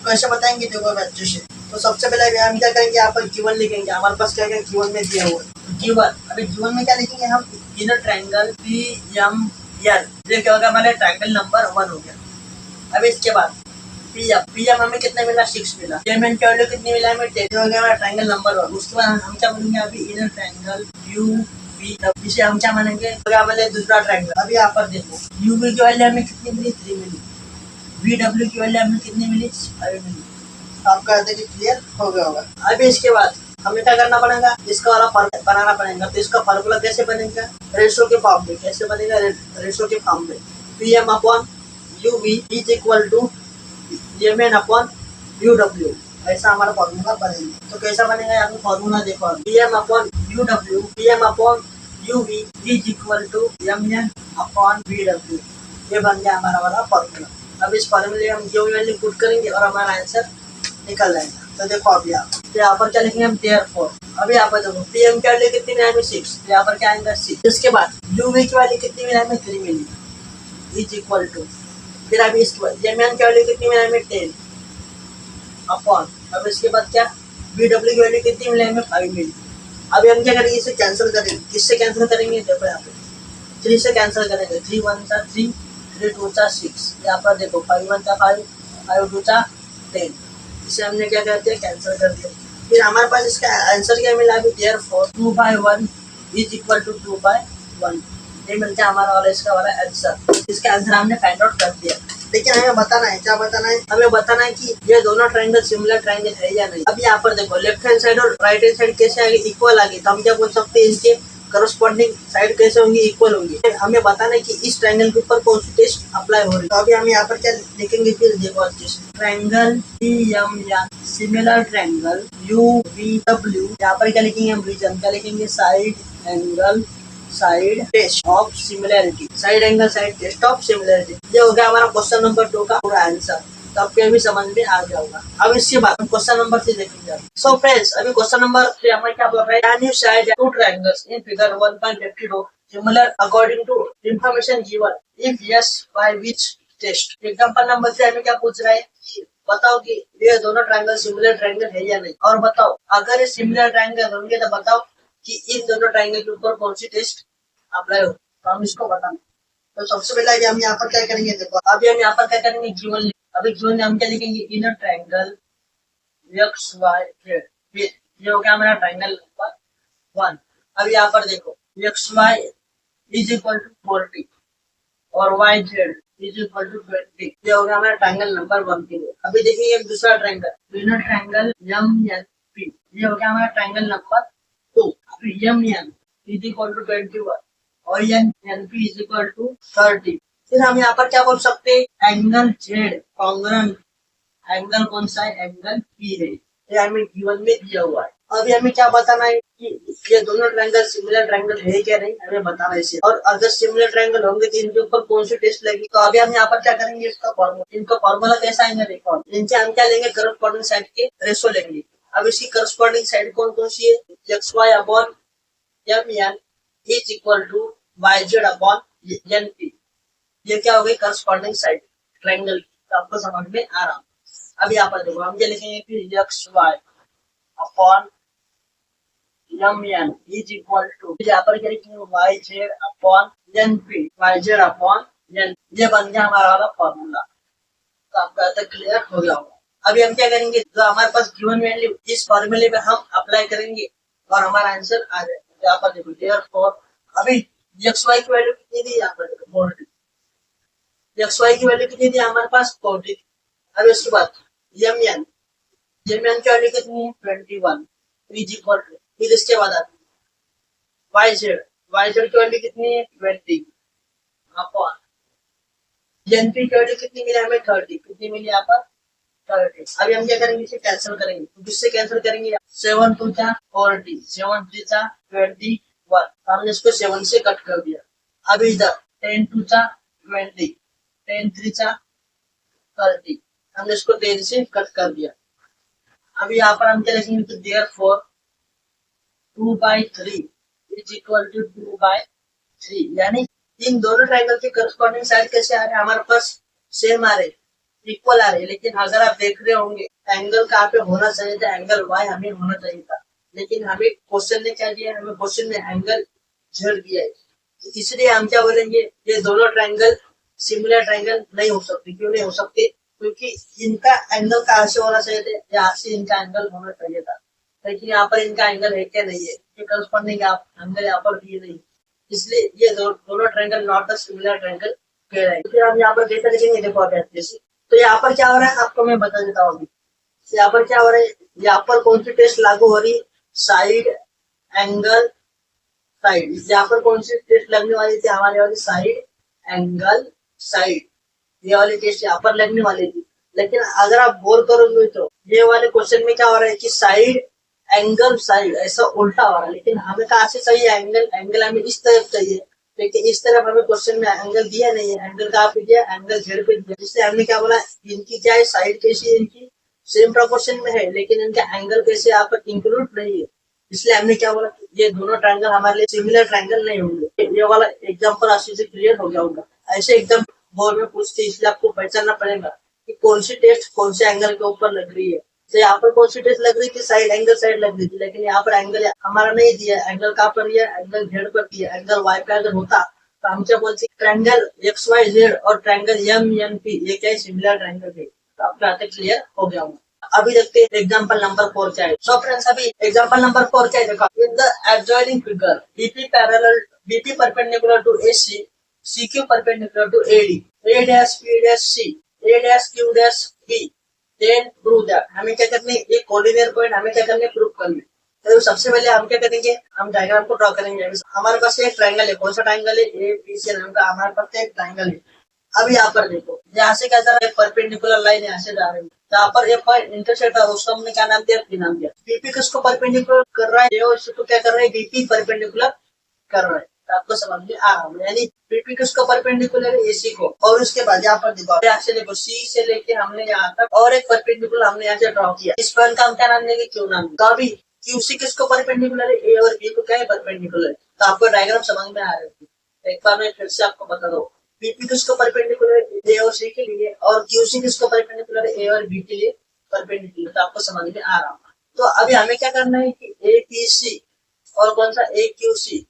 S1: कैसे बताएंगे देखो अच्छे से। तो सबसे पहले हम क्या करेंगे, यहाँ पर गिवन लिखेंगे। हमारे पास क्या क्या गिवन में दिया हुआ है, गिवन। अभी गिवन में क्या लिखेंगे हम, inner triangle P M N. ये क्या होगा, हमारे ट्रायंगल नंबर 1 हो गया। अब इसके बाद पी एम हमें कितना मिला, 6 मिला। एम एन की वैल्यू कितनी मिला हमें, 10 हो गया हमारा ट्रायंगल नंबर 1। उसके बाद हम क्या बोलेंगे, अभी इनर ट्रायंगल यू वी, इसे हम क्या मानेंगे, हमारे दूसरा ट्रायंगल। अभी यहाँ पर देखो यू वी की वैल्यू हमें कितनी मिली, 3 मिली। वी डब्ल्यू की वैल्यू हमें कितनी मिली, 5 मिली। आपका क्लियर हो गया होगा। अभी इसके बाद हमें क्या करना पड़ेगा, इसका वाला फॉर्मूला बनाना पड़ेगा। तो इसका फॉर्मूला कैसे बनेगा, रेशो के फॉर्म में। कैसे बनेगा, रेशो के फॉर्म में। P M upon U V is equal to M N upon U W, ऐसा हमारा फॉर्मूला बनेगा। तो कैसा बनेगा, यहाँ पे फॉर्मूला देखो, P M upon U W, P M upon U V is equal to M N upon V W. ये बन गया हमारा वाला फॉर्मूला। अब इस फॉर्मूले हम जो वैल्यू पुट करेंगे और हमारा आंसर निकल जाएगा। तो देखो अभी यहाँ पर क्या लिखेंगे हम, देयरफॉर। अभी यहाँ पर देखो पी एम की वैल्यू कितनी मिला हमें, 6। तो यहाँ पर क्या आएगा 6। इसके बाद यू वी की वैल्यू कितनी मिला हमें, 3 मिली, इज इक्वल टू। फिर अभी इसके बाद एम एन की वैल्यू कितनी मिला हमें, 10 अपॉन। अब इसके बाद क्या, वी डब्ल्यू की वैल्यू कितनी मिला हमें, 5 मिली। अभी हम क्या करेंगे, इसे कैंसिल करेंगे। किससे कैंसिल करेंगे, देखो यहाँ पे 3 से कैंसिल करेंगे। 3 1 सा 3, 3 2 सा 6। यहाँ पर देखो 5 1 सा 5, 5 2 सा 10। इसे हमने क्या करते हैं, कैंसिल कर दिया। फिर हमारे पास इसका आंसर क्या मिला, अभी देयरफॉर 2/1 इज इक्वल टू 2/1। ये मिलता है हमारा वाला इसका वाला आंसर। इसका आंसर हमने फाइंड आउट कर दिया। लेकिन हमें बताना है, क्या बताना है, हमें बताना है कि ये दोनों ट्रायंगल सिमिलर ट्रायंगल है या नहीं। अब यहाँ पर देखो लेफ्ट हैंड साइड और राइट हैंड साइड कैसे आगे, इक्वल आगे। तो हम क्या बोल सकते हैं, इनके करस्पॉन्डिंग साइड कैसे होंगी, इक्वल होंगी। हमें बताना है कि इस ट्रायंगल के ऊपर कौन सी टेस्ट अप्लाई हो रही है। तो अभी हम यहाँ पर क्या लिखेंगे, फिर देखो अच्छे से, triangle P M N similar triangle U V W. यहाँ पर क्या लिखेंगे हम, रीजन क्या लिखेंगे, side angle side test of similarity, side angle side test of similarity. ये हो गया हमारा क्वेश्चन नंबर 2 का पूरा आंसर। तो आपको अभी समझ में आ गया होगा। अब इसके बाद हम क्वेश्चन नंबर 3 देखेंगे। सो फ्रेंड्स अभी क्वेश्चन नंबर 3 हमें क्या बोल रहा है, can you side two triangles in figure 1.52 similar according to information given, if yes by which test. Example number 3 हमें क्या पूछ रहा है, बताओ कि ये दोनों ट्रायंगल सिमिलर ट्रायंगल है या नहीं। और बताओ अगर ये सिमिलर ट्रायंगल होंगे तो बताओ कि इन दोनों ट्रायंगल के ऊपर कौन सी टेस्ट अप्लाई हो, तो हम इसको बताना। तो सबसे पहले हम यहाँ पर क्या करेंगे, देखो अभी हम यहाँ पर क्या करेंगे, गिवन। अभी गिवन में हम क्या लिखेंगे, inner triangle X Y Z, ये हो गया हमारा ट्रायंगल नंबर 1। अब यहाँ पर देखो X Y is equal to 40 और Y Z is equal to 20, ये हो गया हमारा ट्रायंगल नंबर 1 के लिए। अभी देखिए एक दूसरा triangle, inner triangle M N P, ये हो गया हमारा triangle number 2। M N is equal to 21 और N N P is equal to 30। फिर हम यहाँ पर क्या बोल सकते हैं, एंगल जेड कॉन्ग्रुएंट एंगल कौन सा है, एंगल पी है, ये हमें गिवन में दिया हुआ है। अभी हमें क्या बताना है कि ये दोनों ट्रायंगल सिमिलर ट्रायंगल है क्या नहीं, हमें बताना है इसे। और अगर सिमिलर ट्रायंगल होंगे तो इनके ऊपर कौन सी टेस्ट लगेगी। तो अभी हम यहाँ पर क्या करेंगे, इसका फॉर्मूला, इनका फॉर्मूला कैसा आएगा देखो, इनसे हम क्या लेंगे, करस्पॉन्डिंग साइड के रेशो लेंगे। अब इसकी करस्पॉन्डिंग साइड कौन कौन सी है, X Y upon M N is equal to Y Z upon N P, ये क्या हो गई करस्पॉन्डिंग साइड ट्रायंगल की। तो आपको समझ में आ रहा। अब यहाँ पर देखो हम क्या लिखेंगे, फिर X Y upon M N is equal to, यहाँ पर क्या लिखेंगे, Y Z upon N P, Y Z upon N, ये बन गया हमारा वाला फॉर्मूला। तो आपका तक क्लियर हो गया होगा। अभी हम क्या करेंगे, जो हमारे पास गिवन वैल्यू इस फॉर्मूले में हम अप्लाई करेंगे और हमारा आंसर आ जाएगा। यहाँ पर देखो देयरफॉर, अभी एक्स वाई की वैल्यू कितनी दी, यहाँ पर देखो 40, एक्स वाई की वैल्यू कितनी दी हमारे पास 40। अब इसके बाद एम एन की वैल्यू कितनी है 21 इज इक्वल टू, फिर इसके बाद आती है वाई जेड की वैल्यू कितनी है 20 अपॉन एनपी की वैल्यू कितनी मिली हमें 30, कितनी मिली यहाँ पर 30। अभी हम क्या करेंगे, इसे कैंसिल करेंगे। तो किससे कैंसिल करेंगे, 7 2 जा 40, 7 3 जा 21, हमने इसको 7 से कट कर दिया। अभी इधर 10 2 जा 20, 10 3 जा 30, हमने इसको 10 से कट कर दिया। अभी यहाँ पर हम क्या लिखेंगे, तो देयरफॉर 2/3 इज इक्वल टू 2/3, यानी इन दोनों ट्रायंगल के करस्पॉन्डिंग साइड कैसे आ रहे हैं, हमारे पास सेम आ रहे, इक्वल आ रहे। लेकिन अगर आप देख रहे होंगे एंगल कहाँ पे होना चाहिए था, एंगल वाई हमें होना चाहिए था, लेकिन हमें क्वेश्चन ने क्या दिया, हमें क्वेश्चन में एंगल जेड दिया है। तो इसलिए हम क्या बोलेंगे, ये दोनों ट्रायंगल सिमिलर ट्रायंगल नहीं हो सकते। क्यों नहीं हो सकते, क्योंकि इनका एंगल कहाँ से होना चाहिए था, यहाँ से इनका एंगल होना चाहिए था, लेकिन यहाँ पर इनका एंगल है क्या नहीं है, ये करस्पॉन्डिंग एंगल यहाँ पर दिए नहीं, इसलिए ये दोनों triangle not the similar triangle कह रहे हैं। फिर हम यहाँ पर कैसे लिखेंगे, देखो अभी जैसे, तो यहाँ पर क्या हो रहा है आपको मैं बता देता हूँ। अभी यहाँ पर क्या हो रहा है, यहाँ पर कौन सी टेस्ट लागू हो रही, साइड एंगल साइड, यहाँ पर कौन सी टेस्ट लगने वाली थी, हमारे वाली साइड एंगल साइड, ये वाली टेस्ट यहाँ पर लगने वाली थी। लेकिन अगर आप गौर करोगे तो ये वाले क्वेश्चन में क्या हो रहा है कि साइड एंगल साइड ऐसा उल्टा हो रहा है। लेकिन हमें कहाँ से चाहिए एंगल, एंगल हमें इस तरफ चाहिए, लेकिन इस तरफ हमें क्वेश्चन में एंगल दिया नहीं है। एंगल कहाँ पे दिया, एंगल जेड पे दिया, जिससे हमने क्या बोला, इनकी क्या है साइड कैसी है, इनकी सेम प्रोपोर्शन में है, लेकिन इनका एंगल कैसे यहाँ पर इंक्लूड नहीं है। इसलिए हमने क्या बोला, ये दोनों ट्रायंगल हमारे लिए सिमिलर ट्रायंगल नहीं होंगे। ये वाला एग्जाम्पल अच्छे से क्लियर हो गया होगा। ऐसे एकदम बोर्ड में पूछते, इसलिए आपको पहचानना पड़ेगा कि कौन सी टेस्ट कौन से एंगल के ऊपर लग रही है। तो यहाँ पर कौन सी टेस्ट लग रही थी, साइड एंगल साइड लग रही थी, लेकिन यहाँ पर एंगल हमारा नहीं दिया, एंगल कहाँ पर दिया, एंगल जेड पर दिया। एंगल वाई पे अगर होता तो हम क्या बोलते, ट्रायंगल एक्स वाई जेड और ट्रायंगल एम एन पी, ये क्या है, सिमिलर ट्रायंगल है। तो आपका यहाँ तक क्लियर हो गया होगा। अभी देखते हैं एग्जाम्पल नंबर 4 क्या है। सो फ्रेंड्स, अभी एग्जाम्पल नंबर 4 क्या है, देखो, with the adjoining figure BP perpendicular to AC, CQ perpendicular to AD, A dash P dash C, A dash Q dash B, then prove that। हमें क्या करने, ये कोऑर्डिनेट पॉइंट हमें क्या करने, प्रूव करने। तो सबसे पहले हम क्या करेंगे, हम डायग्राम को ड्रॉ करेंगे। हमारे पास एक ट्रायंगल है, कौन सा ट्रायंगल है, ABC नाम का हमारे पास एक ट्रायंगल है। अब यहाँ पर देखो, यहाँ से क्या जा रहा है, परपेंडिकुलर लाइन यहाँ से जा रही है, यहाँ पर एक पॉइंट इंटरसेक्ट है, उसको हमने क्या नाम दिया, P नाम दिया। बीपी किसको परपेंडिकुलर कर रहा है, उसको क्या कर रहा है, बीपी परपेंडिकुलर कर रहा है। तो आपको समझ में आ रहा है, यानी बीपी किसको परपेंडिकुलर है, एसी को। और उसके बाद यहाँ पर देखो, यहाँ से देखो सी से लेके हमने यहाँ तक और एक परपेंडिकुलर हमने यहाँ से ड्रॉ किया। इस पॉइंट का हम क्या नाम देंगे, क्यू नाम। तो अभी क्यूसी किसको परपेंडिकुलर है, ए और बी को क्या है, परपेंडिकुलर है। तो आपको डायग्राम समझ में आ रहा है। एक बार मैं फिर से आपको बता दूं, बीपी किसको परपेंडिकुलर ए और सी के लिए, और क्यूसी किसको परपेंडिकुलर ए और बी के लिए परपेंडिकुलर। तो आपको समझ में आ रहा होगा। तो अभी हमें क्या करना है कि ए पी सी और कौन सा ए क्यू सी,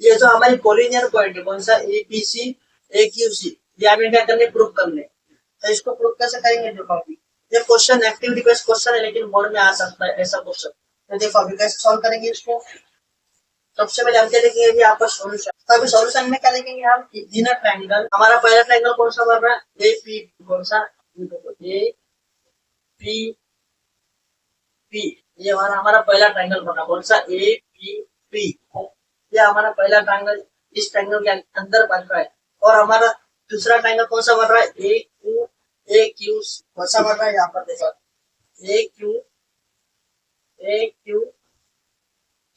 S1: ये जो हमारी कोलिनियर पॉइंट है, कौन सा A P C A Q सी, ये हमें क्या करने प्रूफ करने। तो इसको प्रूफ कैसे करेंगे, देखो अभी ये क्वेश्चन एक्टिविटी बेस्ड क्वेश्चन है, लेकिन बोर्ड में आ सकता है ऐसा क्वेश्चन। तो देखो अभी कैसे सॉल्व करेंगे इसको। सबसे पहले हम क्या लिखेंगे अभी आपका सॉल्यूशन। तो अभी सॉल्यूशन में क्या लिखेंगे हम, इनर ट्रायंगल, हमारा पहला ट्रायंगल कौन सा बन रहा है, ए पी, कौन सा ए पी पी, ये हमारा पहला ट्रायंगल बना, कौन सा ए पी पी, ये हमारा पहला ट्रायंगल इस ट्रायंगल के अंदर बन रहा है। और हमारा दूसरा ट्रायंगल कौन सा बन रहा है, ए क्यू कौन सा बन रहा है, यहाँ पर देखो ए क्यू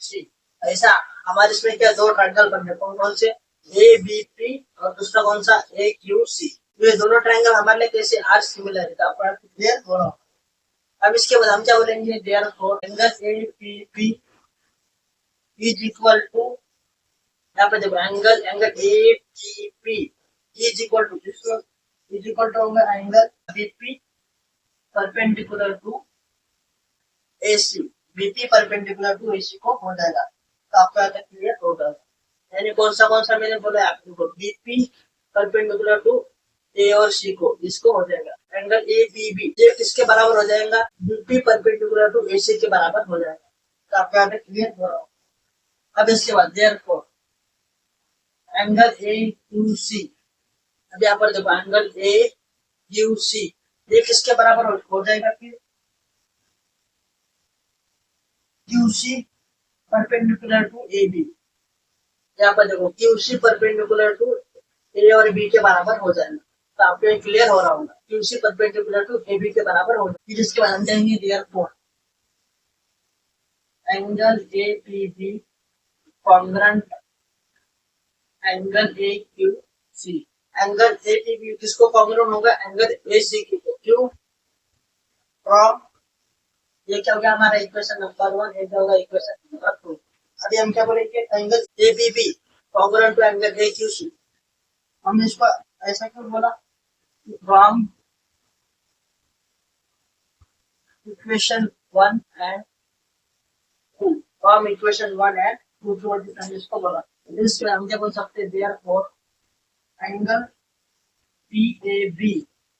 S1: सी। ऐसा हमारे इसमें क्या दो ट्रायंगल बन रहे, कौन कौन से, ए बी पी और दूसरा कौन सा ए क्यू सी। ये दोनों ट्रायंगल हमारे लिए कैसे आर सिमिलर है, आपको क्लियर हो रहा है। अब इसके बाद हम क्या बोलेंगे, therefore angle A P P is equal to, यहाँ पे देखो angle A P P is equal to, is equal to होगा angle BP perpendicular to AC, BP perpendicular to AC को हो जाएगा। तो आपका क्लियर होगा, यानी कौन सा मैंने बोला आपको, बीपी परपेंडिकुलर टू ए और सी को, इसको हो जाएगा एंगल ए बी बी, ये किसके बराबर हो जाएगा, बीपी परपेंडिकुलर टू एसी के बराबर हो जाएगा। तो आपका क्लियर हो रहा है। अब इसके बाद therefore angle A Q C, अब यहाँ पर देखो एंगल ए क्यू सी, ये किसके बराबर हो जाएगा, फिर Q C perpendicular to A B, यहाँ पर देखो Q C perpendicular to A और बी के बराबर हो जाएगा। तो आपको ये क्लियर हो रहा होगा, Q C perpendicular to A B के बराबर हो जाएगा। फिर इसके बाद हम जाएंगे therefore angle A P B congruent angle A Q C, angle A P B किसको कॉन्ग्रुएंट होगा, एंगल ए सी क्यों, फ्रॉम, ये क्या हो गया हमारा इक्वेशन नंबर 1, ये क्या होगा इक्वेशन नंबर 2। अभी हम क्या बोलेंगे, angle A B B congruent to angle A Q C, हमने इसको ऐसा क्यों बोला, from equation 1 and 2, from equation 1 and 2 हमने इसको बोला। इसमें हम क्या बोल सकते हैं, therefore angle P A B,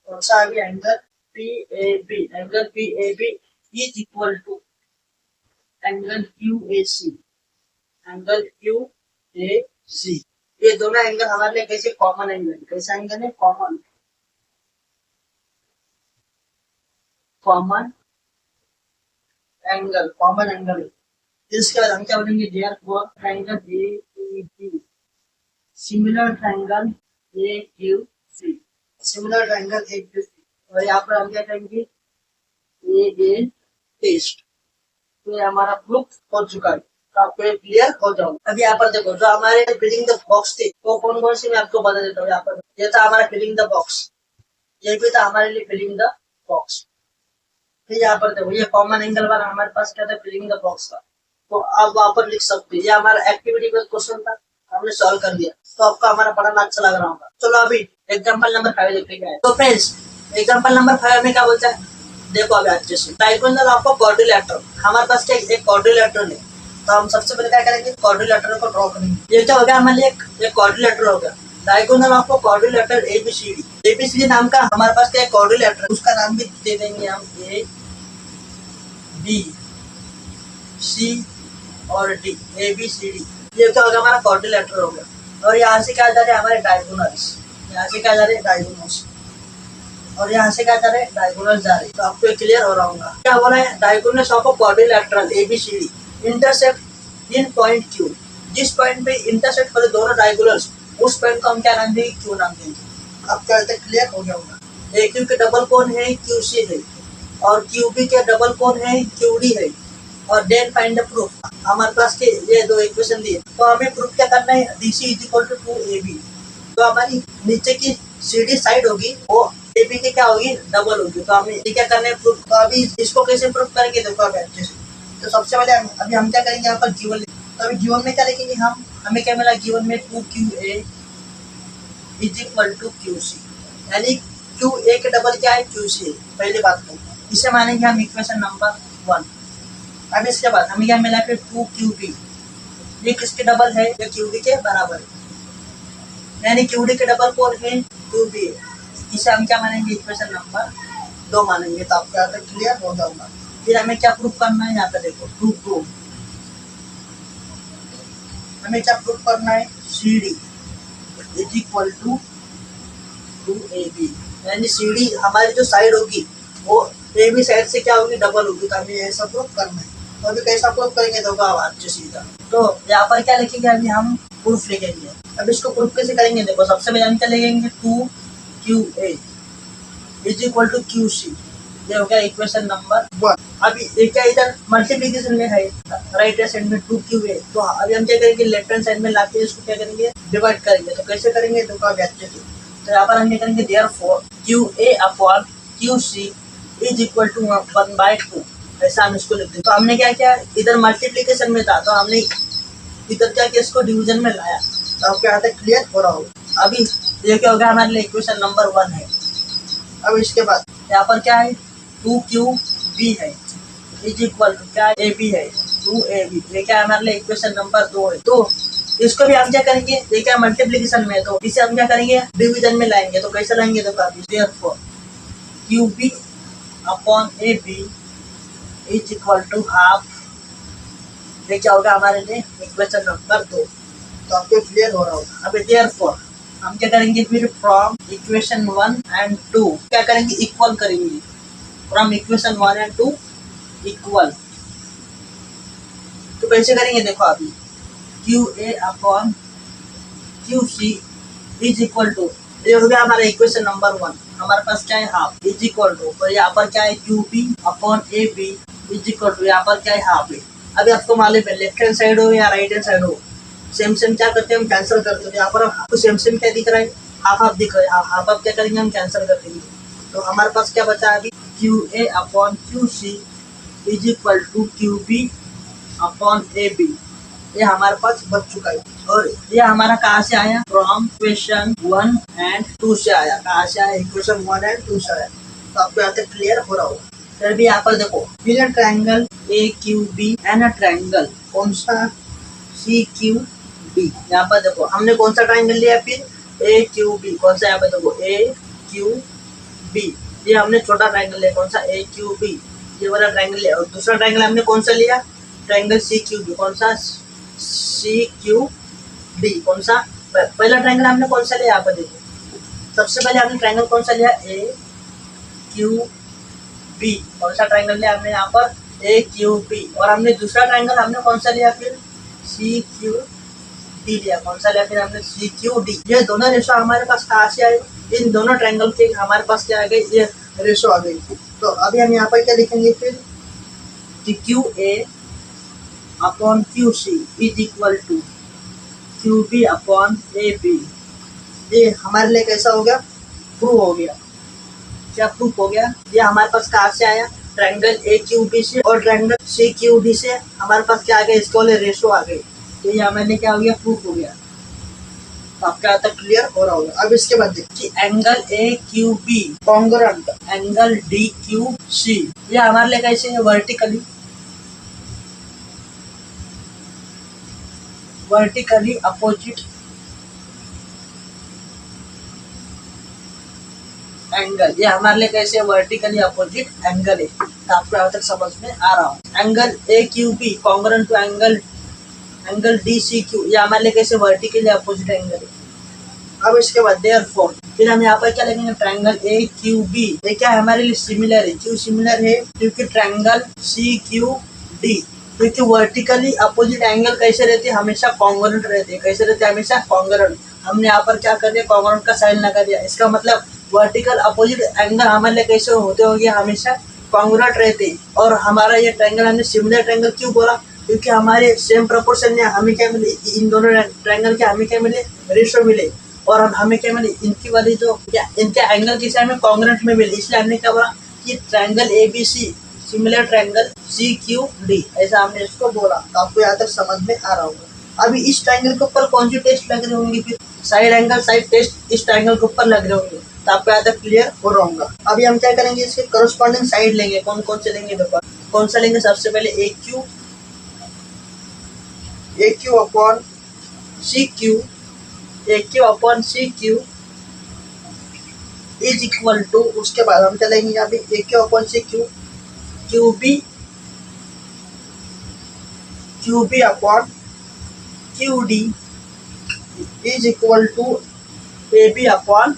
S1: कौन सा आ गया angle P A B, angle P A B is equal to angle Q A C, angle Q A C. ये दोनों एंगल हमारे लिए कैसे कॉमन एंगल, कैसा एंगल है, कॉमन एंगल है। इसके बाद हम क्या बोलेंगे, therefore triangle A P B similar triangle A Q C, similar triangle A Q C. और यहाँ पर हम क्या करेंगे, ए टेस्ट। तो ये हमारा प्रूफ हो चुका है, तो आपको ये क्लियर हो जाओ। अभी यहाँ पर देखो जो हमारे फिलिंग द बॉक्स थे वो कौन कौन से मैं आपको बता देता हूँ। यहाँ पर ये था हमारा फिलिंग द बॉक्स, ये भी था हमारे लिए फिलिंग द बॉक्स। फिर यहाँ पर देखो ये कॉमन एंगल वाला हमारे पास क्या था, फिलिंग द बॉक्स का। तो आप वहां पर लिख सकते हैं, ये हमारा एक्टिविटी बेस्ड क्वेश्चन था, हमने सॉल्व कर दिया। तो आपको हमारा पढ़ाना अच्छा लग रहा होगा। चलो अभी एग्जाम्पल नंबर 5 देखते हैं। तो फ्रेंड्स एग्जाम्पल नंबर 5 में क्या बोलता है, देखो अभी अच्छे से, डायगोनल ऑफ अ क्वाड्रिलेटरल, हमारे पास क्या एक क्वाड्रिलेटरल है। तो हम सबसे पहले क्या करेंगे, क्वाड्रिलेटरल को ड्रॉ करेंगे। ये क्या हो गया हमारे लिए, एक क्वाड्रिलेटरल हो गया। Diagonal of a quadrilateral ABCD नाम का हमारे पास क्या क्वाड्रिलेटरल, उसका नाम भी दे देंगे हम ए बी सी और D, A B C D. ये क्या होगा हमारा क्वाड्रिलेटरल हो गया। और यहाँ से क्या जा रहे हैं हमारे डायगोनल्स, यहाँ से क्या जा रहे हैं डायगोनल्स, और यहाँ से क्या जा रहे हैं डायगोनल जा रहे हैं। तो आपको क्लियर हो रहा होगा। क्या बोला है, diagonals of a quadrilateral ABCD intersect in point Q, जिस पॉइंट पे इंटरसेक्ट करे दोनों डायगोनल्स, उस पॉइंट को हम क्या नाम देंगे, क्यू नाम देंगे। आपका क्लियर हो गया होगा। ए क्यू के डबल कौन है, क्यू सी है, और क्यू बी के डबल कौन है, क्यू डी है। और देन फाइंड द प्रूफ, हमारे पास के ये दो इक्वेशन दिए, तो हमें प्रूफ क्या करना है, DC is equal to 2ab। तो हमारी नीचे की सीडी साइड होगी वो AB की क्या होगी, डबल होगी। तो हमें क्या करना है प्रूफ। तो अभी इसको कैसे प्रूफ करेंगे, देखो अभी अच्छे से। तो सबसे पहले अभी हम क्या करेंगे, यहाँ पर गिवन। तो अभी गिवन में क्या लिखेंगे हम, हमें क्या मिला गिवन में 2QA is equal to Q C, यानी क्यू ए के डबल क्या है, क्यू सी। पहली बात तो इसे मानेंगे हम इक्वेशन नंबर 1। अब इसके बाद हमें क्या मिला फिर 2QB, ये किसके डबल है, ये QD के बराबर है, यानी QD के डबल कौन है, QB है। इसे हम क्या मानेंगे, इक्वेशन नंबर 2 मानेंगे। तो आपको यहाँ तक क्लियर हो जाऊंगा। फिर हमें क्या प्रूफ करना है, यहाँ पे देखो प्रूफ, हमें क्या प्रूफ करना है, CD is equal to 2AB, यानी CD हमारी जो साइड होगी वो AB साइड से क्या होगी, डबल होगी। तो हमें ऐसा प्रूफ करना है। तो अभी कैसा प्रूफ करेंगे, देखो अब अच्छे सीधा। तो यहाँ पर क्या लिखेंगे, अभी हम प्रूफ लिखेंगे। अब इसको प्रूफ कैसे करेंगे, देखो सबसे पहले हम क्या लिखेंगे, 2QA is equal to QC, ये हो गया इक्वेशन नंबर 1। अभी ये क्या इधर मल्टीप्लीकेशन में है, राइट हैंड साइड में 2QA, तो अभी हम क्या करेंगे, लेफ्ट हैंड साइड में लाके इसको क्या करेंगे, डिवाइड करेंगे। तो कैसे करेंगे, देखो अब अच्छे से। तो यहाँ पर हम क्या करेंगे, therefore QA upon QC is equal to 1/2, ऐसा हम इसको लिखते हैं। तो हमने क्या किया, इधर मल्टीप्लीकेशन में था तो हमने इधर क्या किया, इसको डिवीजन में लाया। तो आपको यहाँ तक क्लियर हो रहा होगा। अभी ये क्या होगा, हमारे लिए इक्वेशन नंबर 1 है। अब इसके बाद यहाँ पर क्या है, 2QB है इज इक्वल टू क्या, AB है 2AB, ये क्या हमारे लिए इक्वेशन नंबर 2 है। तो इसको भी हम क्या करेंगे, ये क्या मल्टीप्लीकेशन में है, तो इसे हम क्या करेंगे, डिवीजन में लाएंगे। तो कैसे लाएंगे, तो therefore QB upon AB is equal to half, ये क्या होगा हमारे लिए इक्वेशन नंबर 2। तो आपको क्लियर हो रहा होगा। अब देयरफॉर हम क्या करेंगे, फिर फ्रॉम इक्वेशन 1 एंड 2 क्या करेंगे, इक्वल करेंगे। फ्रॉम इक्वेशन 1 एंड 2 इक्वल, तो कैसे करेंगे, देखो अभी QA upon QC is equal to, ये हो गया हमारा इक्वेशन नंबर 1। हमारे पास क्या है, हाफ इज इक्वल टू, तो यहाँ पर क्या है, QB upon AB is equal to, यहाँ पर क्या है, हाफ है। अभी आपको मालूम है, लेफ्ट हैंड साइड हो या राइट हैंड साइड हो, सेम सेम क्या करते हैं, हम कैंसिल करते हैं। यहाँ पर आपको सेम सेम क्या दिख रहा है, हाफ हाफ दिख रहा है। हाफ हाफ क्या करेंगे, हम कैंसिल कर देंगे। तो हमारे पास क्या बचा अभी, QA upon QC is equal to QB upon AB, ये हमारे पास बच चुका है। और ये हमारा कहाँ से आया, फ्रॉम इक्वेशन 1 एंड 2 से आया। कहाँ से आया, इक्वेशन 1 एंड 2 से आया। तो आपको यहाँ तक क्लियर हो रहा होगा। फिर भी यहाँ पर देखो, बिना ट्रायंगल AQB एंड ट्रायंगल कौन सा, CQD। यहाँ पर देखो हमने कौन सा ट्रायंगल लिया, फिर AQB, कौन सा, यहाँ पर देखो AQB, ये हमने छोटा ट्रायंगल लिया, कौन सा, AQB, ये वाला ट्रायंगल लिया। और दूसरा ट्रायंगल हमने कौन सा लिया, ट्रायंगल CQB, कौन सा, CQD, कौन सा, पहला ट्रायंगल हमने कौन सा लिया, यहाँ पर देखो सबसे पहले हमने ट्रायंगल कौन सा लिया, AQB, कौन सा ट्रायंगल लिया हमने यहाँ पर, AQB। और हमने दूसरा ट्रायंगल हमने कौन सा लिया, फिर CQD लिया, कौन सा लिया, फिर हमने CQD। ये दोनों रेशो हमारे पास कहाँ से आए, इन दोनों ट्रायंगल के हमारे पास क्या आ गई, ये रेशो आ गई। तो अभी हम यहाँ पर क्या लिखेंगे, फिर QA upon QC is equal to QB upon AB। ये हमारे लिए कैसा हो गया, प्रूव हो गया। क्या प्रूफ हो गया, ये हमारे पास कहाँ से आया, ट्रायंगल AQB से और ट्रायंगल CQD से हमारे पास क्या आ गया, इसके वाले रेशो आ गए। तो ये हमारे क्या हो गया, प्रूफ हो गया। तो आपका यहाँ तक क्लियर हो रहा होगा। अब इसके बाद देखिए, angle AQB congruent angle DQC, ये हमारे लिए कैसे है, वर्टिकली अपोजिट एंगल, ये हमारे लिए कैसे वर्टिकली अपोजिट एंगल है। तो आपको यहाँ तक समझ में आ रहा हो। Angle AQB congruent to angle DCQ, ये हमारे लिए कैसे वर्टिकली अपोजिट एंगल है। अब इसके बाद देयरफॉर फिर हम यहाँ पर क्या लिखेंगे, ट्रायंगल AQB, ये क्या है, हमारे लिए सिमिलर है। क्यों सिमिलर है, क्योंकि ट्रायंगल CQD, क्योंकि वर्टिकली अपोजिट एंगल कैसे रहते हैं, हमेशा कॉन्ग्रुएंट रहते हैं। कैसे रहते हैं, हमेशा कॉन्ग्रुएंट। हमने यहाँ पर क्या कर दिया, कॉन्ग्रुएंट का साइन लगा दिया। इसका मतलब वर्टिकल अपोजिट एंगल हमारे लिए कैसे होते होंगे, हमेशा कॉन्ग्रुएंट रहते। और हमारा ये ट्रायंगल हमने सिमिलर ट्रायंगल क्यों बोला, क्योंकि हमारे सेम प्रोपोर्शन में हमें क्या मिले, इन दोनों ट्रायंगल के हमें क्या मिले, रेशो मिले। और हमें क्या मिले, इनकी वाली जो क्या इनके एंगल किसे हमें कॉन्ग्रुएंट में मिले। इसलिए हमने क्या बोला कि triangle ABC similar triangle CQD, ऐसा हमने इसको बोला। तो आपको यहाँ तक समझ में आ रहा होगा। अभी इस ट्रायंगल के ऊपर कौन सी टेस्ट लग रही होंगी, फिर साइड एंगल साइड टेस्ट इस ट्रायंगल के ऊपर लग रहे होंगे, तो आपको यहाँ तक क्लियर हो रहा होगा। अभी हम क्या करेंगे, इसके करस्पॉन्डिंग साइड लेंगे। कौन कौन से लेंगे देखो, कौन सा लेंगे, सबसे पहले A Q upon C Q is equal to, उसके बाद हम चलेंगे यहाँ पे A Q upon C Q B upon Q D is equal to A B upon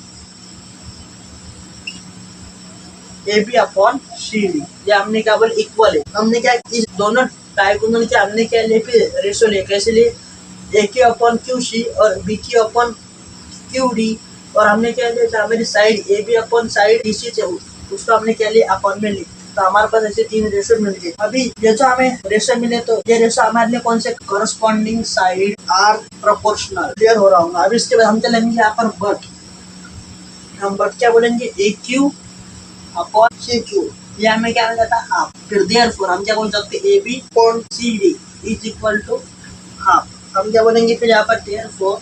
S1: C D. ये हमने क्या बोले, इक्वल है। हमने क्या इस दोनों डायगोनल के हमने क्या ले, फिर रेशो ले, कैसे लिए, A Q upon Q C और B Q upon Q D, और हमने क्या लिया, हमारी side A B upon side D C थे, उसको हमने क्या लिया, अपॉन में लिया। तो हमारे पास ऐसे 3 रेशो मिल गए। अभी ये जो हमें रेशो मिले, तो ये रेशो हमारे लिए कौन से, corresponding side are proportional. Clear हो रहा होगा। अभी इसके बाद हम चलेंगे यहाँ पर बट, हम बट क्या बोलेंगे, ए क्यू अपॉन सी क्यू, ये हमें क्या मिल जाता है, हाफ। फिर देयरफॉर हम क्या बोल सकते हैं, A B upon C D is equal to half. हम क्या बोलेंगे फिर यहाँ पर, देयरफॉर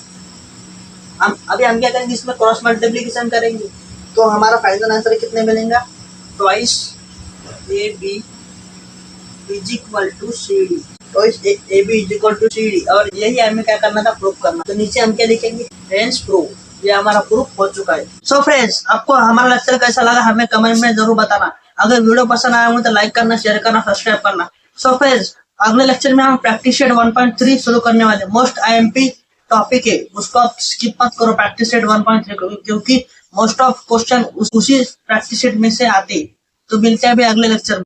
S1: हम क्या करेंगे, इसमें क्रॉस मल्टीप्लीकेशन करेंगे, तो हमारा फाइनल आंसर कितने मिलेगा, twice A B is equal to C D, twice A B is equal to C D. और यही हमें क्या करना था, प्रूफ करना। तो नीचे हम क्या लिखेंगे, हेंस प्रूफ, ये हमारा प्रूफ हो चुका है। सो फ्रेंड्स, आपको हमारा लेक्चर कैसा लगा हमें कमेंट में जरूर बताना। अगर वीडियो पसंद आया हो तो लाइक करना, शेयर करना, सब्सक्राइब करना। सो फ्रेंड्स, अगले लेक्चर में हम प्रैक्टिस सेट 1.3 शुरू करने वाले। मोस्ट IMP टॉपिक है, उसको आप स्किप मत करो, प्रैक्टिस सेट 1.3, क्योंकि मोस्ट ऑफ क्वेश्चन उसी प्रैक्टिस सेट में से आते। तो मिलते हैं अभी अगले लेक्चर में।